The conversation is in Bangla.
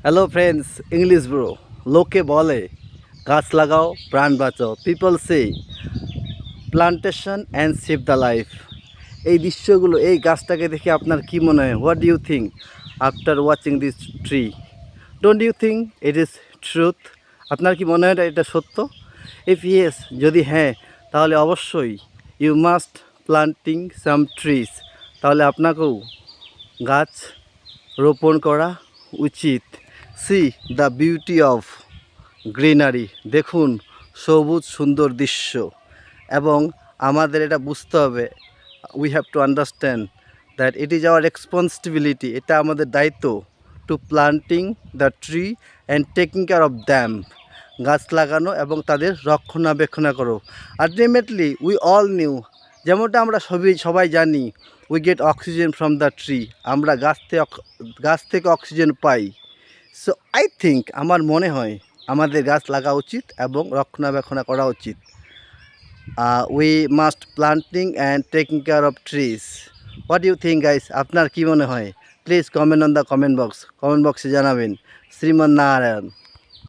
Hello friends, English bro. লোকে বলে গাছ লাগাও প্রাণ বাঁচাও। People say plantation and save the life. এই দৃশ্যগুলো, এই গাছটাকে দেখে আপনার কি মনে হয়? What do you think after watching this tree? Don't you think it is truth? আপনার কি মনে হয় এটা সত্য? ইফ ইয়েস, যদি হ্যাঁ, তাহলে অবশ্যই you must planting some trees. তাহলে আপনাকেও গাছ রোপণ করা উচিত। See the beauty of greenery. দেখুন সবুজ সুন্দর দৃশ্য। এবং আমাদের এটা বুঝতে হবে, we have to understand that it is our responsibility. এটা আমাদের দায়িত্ব to planting the tree and taking care of them. গাছ লাগানো এবং তাদের রক্ষণাবেক্ষণ করো। আলটিমেটলি উই অল নিউ, যেমনটা আমরা সবাই জানি, we get oxygen from the tree. আমরা গাছ থেকে oxygen pi. So I think, আমার মনে হয় আমাদের গাছ লাগা উচিত এবং রক্ষণাবেক্ষণ করা উচিত। We must planting and taking care of trees. What you think guys? আপনার কী মনে হয়? Please comment on the comment বক্সে জানাবেন। শ্রীমন নারায়ণ।